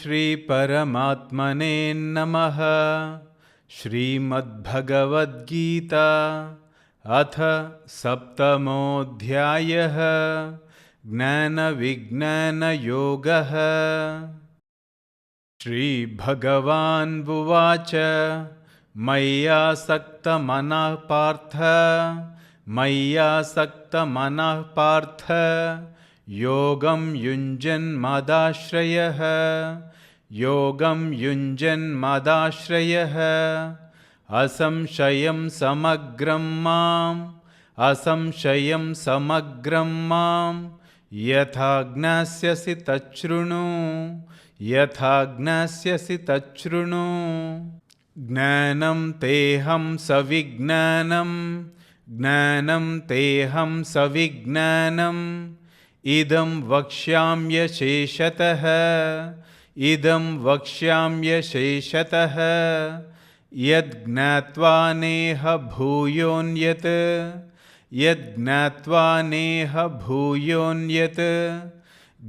श्री परमात्मने नमः। श्रीमद्भगवद्गीता अथ सप्तमोऽध्यायः ज्ञानविज्ञानयोगः। श्रीभगवानुवाच मय्यासक्तमनः पार्थ योगं युञ्जन्मदाश्रयः असंशयं समग्रं मां यथा ज्ञास्यसि तच्छृणु। ज्ञानं तेऽहं सविज्ञानम् इदं वक्ष्याम्यशेषतः यज्ञात्वा नेह भूयोऽन्यत्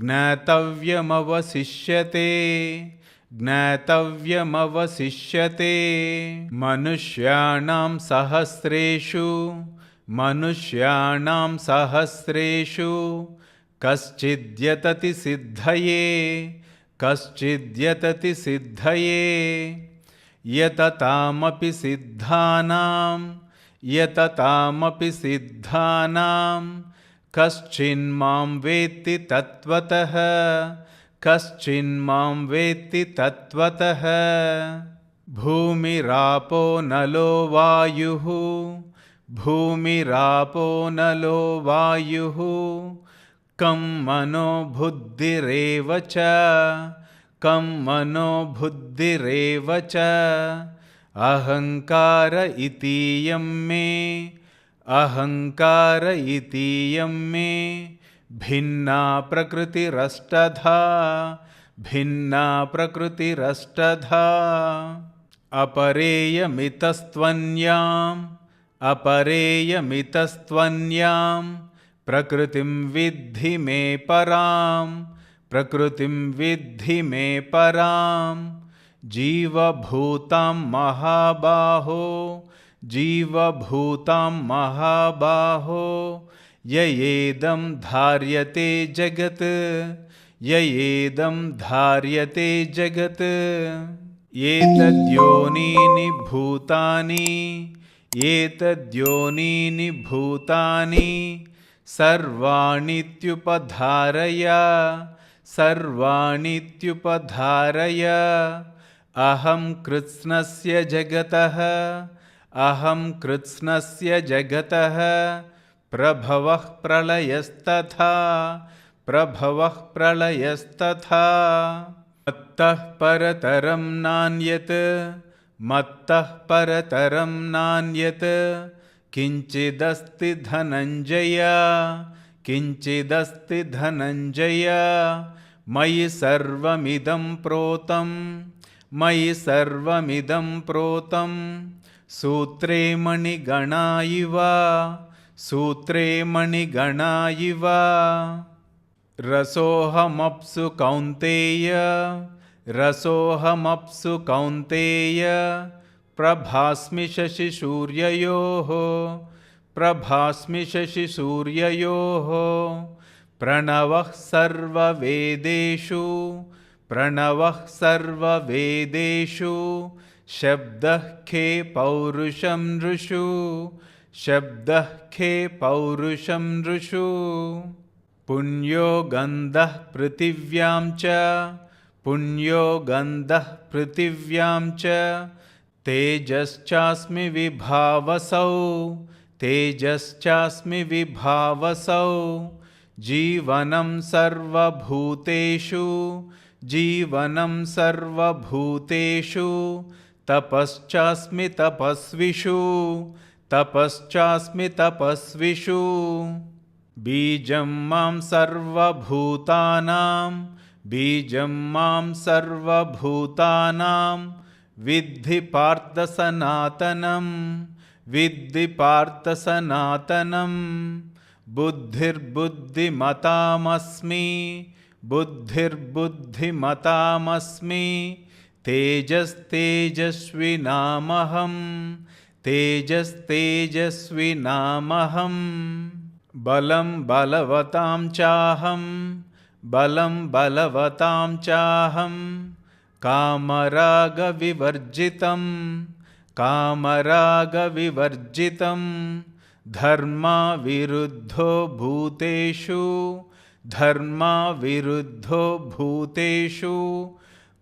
ज्ञातव्यमवशिष्यते। मनुष्याणां सहस्रेषु कश्चिद्यतति सिद्धये यततामपि सिद्धानां कश्चिन्मां वेत्ति तत्त्वतः। भूमिरापो नलो वायुः कं मनो बुद्धिरेव च अहंकार इतीयं मे भिन्ना प्रकृतिरष्टधा अपरेयमितस्त्वन्यां प्रकृतिं विद्धि मे परां जीवभूतां महाबाहो ययेदं धार्यते जगत् एतद्योनीनि भूतानि सर्वाणीत्युपधारय अहं कृत्स्नस्य जगतः प्रभवः प्रलयस्तथा मत्तः परतरं नान्यत् किञ्चिदस्ति धनञ्जय मयि सर्वमिदं प्रोतं सूत्रे मणिगणा इव रसोऽहमप्सु कौन्तेय प्रभास्मि शशिसूर्ययोः प्रणवः सर्ववेदेषु शब्दः खे पौरुषं नृषु पुण्यो गन्धः पृथिव्यां च तेजश्चास्मि विभावसौ जीवनं सर्वभूतेषु तपश्चास्मि तपस्विषु बीजं मां सर्वभूतानां विद्धि पार्थ सनातनं बुद्धिर्बुद्धिमतामस्मि बुद्धिर्बुद्धिमतामस्मि तेजस्तेजस्विनामहं तेजस्तेजस्विनामहं बलं बलवतां चाहं बलं बलवतां चाहं कामरागविवर्जितं कामरागविवर्जितं धर्माविरुद्धो भूतेषु धर्माविरुद्धो भूतेषु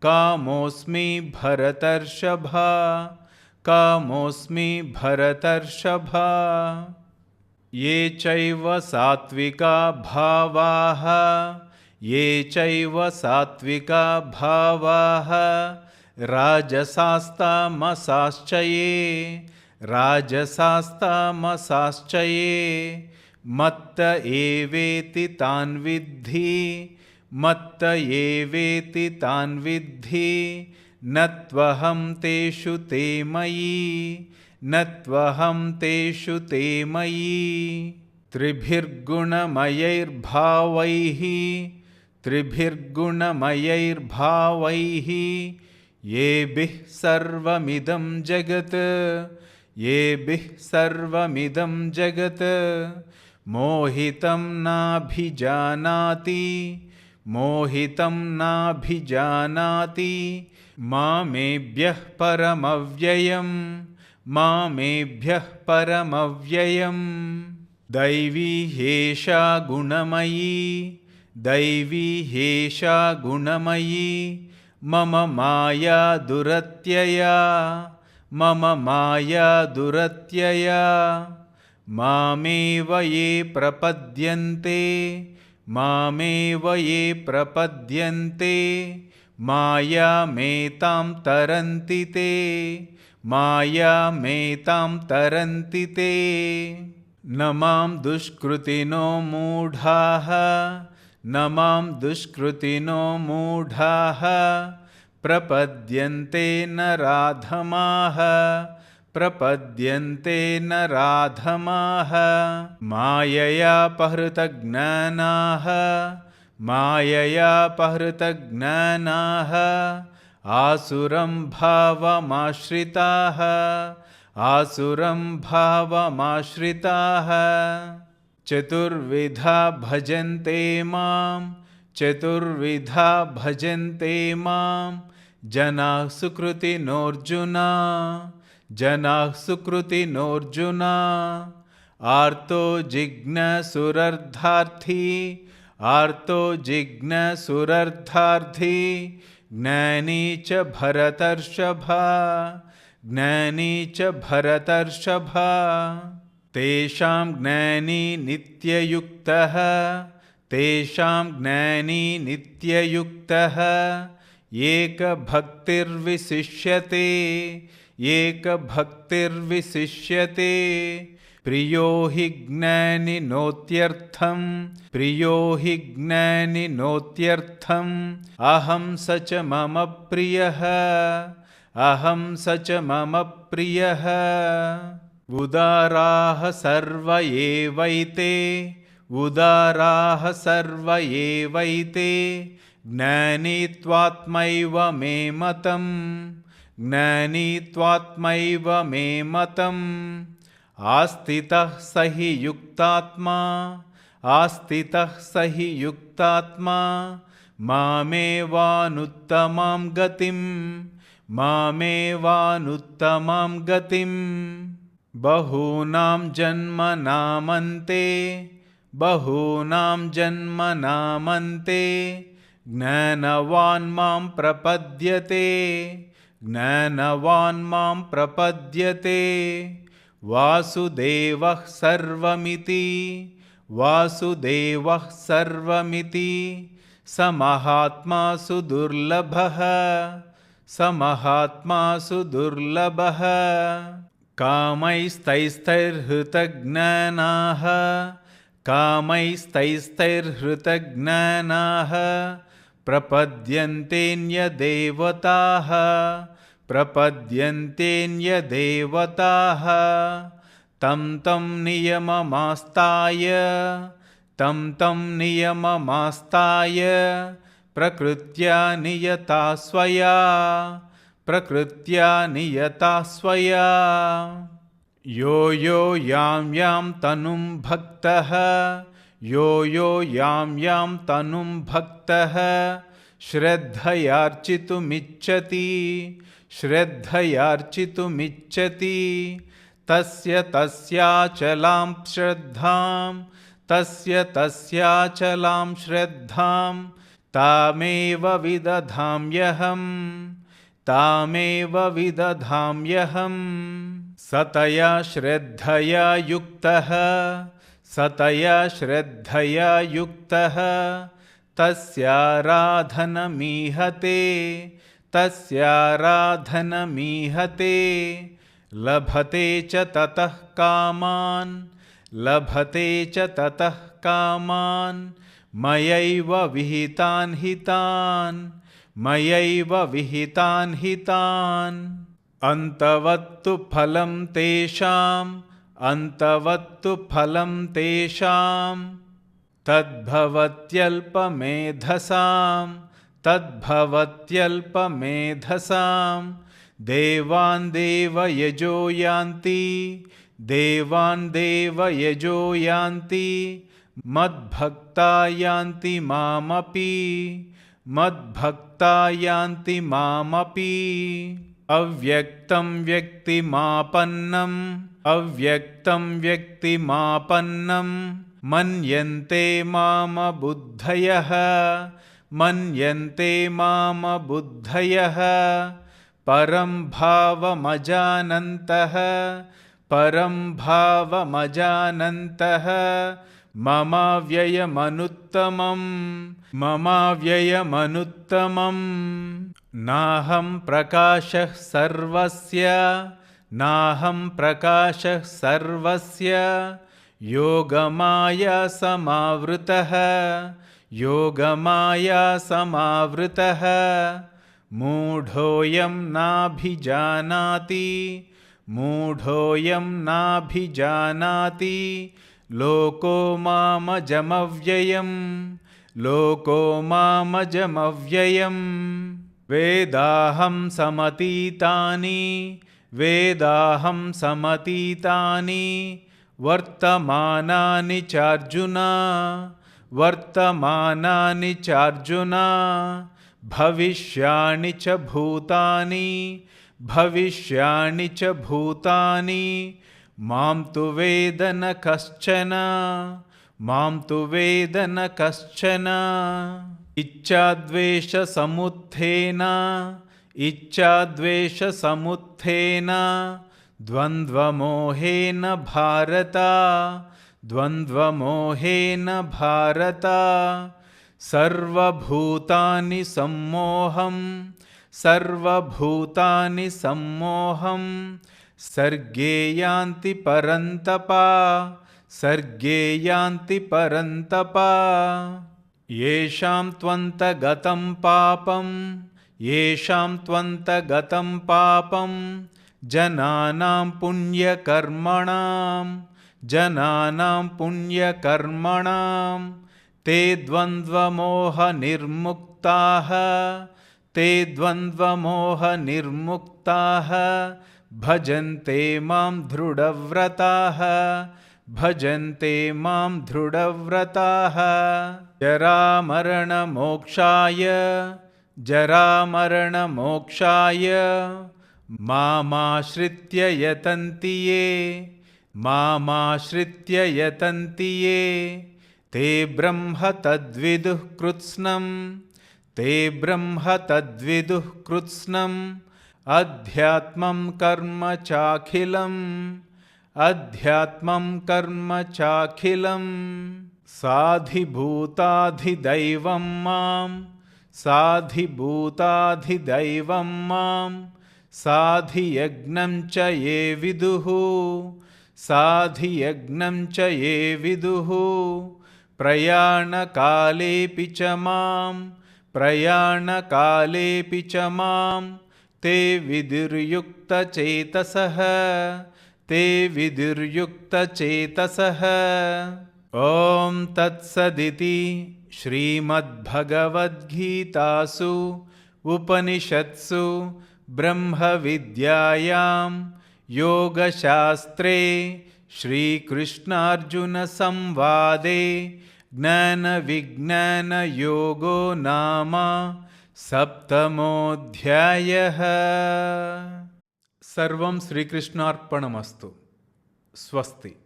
कामोऽस्मि भरतर्षभा कामोऽस्मि भरतर्षभा ये चैव सात्विका भावाः ये चैव सात्विका भावाः राजसास्तामसाश्च ये राजसास्तामसाश्च ये मत्त एवेति तान् विद्धि मत्त एवेति तान् विद्धि न त्वहं तेषु ते मयि न त्वहं तेषु ते मयि त्रिभिर्गुणमयैर्भावैः त्रिभिर्गुणमयैर्भावैः येभिः सर्वमिदं जगत् येभिः सर्वमिदं जगत् मोहितं नाभिजानाति मोहितं नाभिजानाति मामेभ्यः परमव्ययम् मामेभ्यः परमव्ययम् दैवी ह्येषा गुणमयी दैवी ह्येषा गुणमयी मम माया दुरत्यया मम माया दुरत्यया मामेव ये प्रपद्यन्ते मामेव ये प्रपद्यन्ते मायामेतां तरन्ति ते मायामेतां तरन्ति ते न मां दुष्कृतिनो मूढाः न मां दुष्कृतिनो मूढाः प्रपद्यन्ते नराधमाः प्रपद्यन्ते नराधमाः माययापहृतज्ञानाः माययापहृतज्ञानाः आसुरं भावमाश्रिताः आसुरं भावमाश्रिताः चतुर्विधा भजन्ते मां चतुर्विधा भजन्ते मां जनाः सुकृतिनोऽर्जुन जनाः सुकृतिनोऽर्जुन आर्तो जिज्ञासुरर्धार्थी आर्तो जिज्ञासुरर्धार्थी ज्ञानी च भरतर्षभा ज्ञानी च भरतर्षभा तेषां ज्ञानी नित्ययुक्तः तेषां ज्ञानी नित्ययुक्तः एकभक्तिर्विशिष्यते एकभक्तिर्विशिष्यते प्रियो हि ज्ञानिनोत्यर्थं प्रियो हि ज्ञानिनोत्यर्थम् अहं स च मम प्रियः अहं स च मम प्रियः उदाराः सर्व एवैते उदाराः सर्व एवैते ज्ञानी त्वात्मैव मे मतम् ज्ञानी त्वात्मैव मे मतम् आस्थितः स हि युक्तात्मा आस्थितः स हि युक्तात्मा मामेवानुत्तमां गतिं मामेवानुत्तमां गतिं बहूनां जन्मनामन्ते बहूनां जन्मनामन्ते ज्ञानवान् मां प्रपद्यते ज्ञानवान् मां प्रपद्यते वासुदेवः सर्वमिति वासुदेवः सर्वमिति स महात्मासु दुर्लभः स महात्मासु दुर्लभः कामैस्तैस्तैर्हृतज्ञानाः कामैस्तैस्तैर्हृतज्ञानाः प्रपद्यन्तेऽन्यदेवताः प्रपद्यन्तेऽन्यदेवताः तं तं नियममास्ताय तं तं नियममास्ताय प्रकृत्या नियता स्वया यो यो यां यां तनुं भक्तः यो यो यां यां तनुं भक्तः श्रद्धयार्चितुमिच्छति तस्य तस्याचलां श्रद्धां तामेव विदधाम्यहम् सतया श्रद्धया युक्तः तस्याराधनमीहते लभते च ततः कामान् मयैव विहितान् हितान् अन्तवत्तु फलं तेषां तद्भवत्यल्पमेधसां देवान् देवयजो यान्ति मद्भक्ता यान्ति मामपि अव्यक्तं व्यक्तिमापन्नं मन्यन्ते मामबुद्धयः परं भावमजानन्तः ममाव्ययमनुत्तमम् नाहं प्रकाशः सर्वस्य योगमाया समावृतः मूढोऽयं नाभिजानाति लोको मामजमव्ययम् वेदाहं समतीतानि वर्तमानानि चार्जुन भविष्याणि च भूतानि मां तु वेद न कश्चन इच्छाद्वेषसमुत्थेन द्वन्द्वमोहेन भारत सर्वभूतानि सम्मोहं सर्गे यान्ति परन्तप येषां त्वन्तगतं पापं जनानां पुण्यकर्मणां ते द्वन्द्वमोहनिर्मुक्ताः भजन्ते मां दृढव्रताः जरामरणमोक्षाय मामाश्रित्य यतन्ति ये ते ब्रह्म तद्विदुः कृत्स्नम् अध्यात्मं कर्म चाखिलं साधिभूताधिदैवं मां साधियज्ञं च ये विदुः प्रयाणकालेऽपि च मां ते विदुर्युक्तचेतसः ఓం తత్సదితి శ్రీమద్భగవద్గీతాసు ఉపనిషత్సు బ్రహ్మ విద్యాయాం యోగశాస్త్రే శ్రీకృష్ణార్జున సంవాదే జ్ఞాన విజ్ఞాన యోగో నామ సప్తమోऽధ్యాయః. సర్వం శ్రీకృష్ణార్పణమస్తు. స్వస్తి.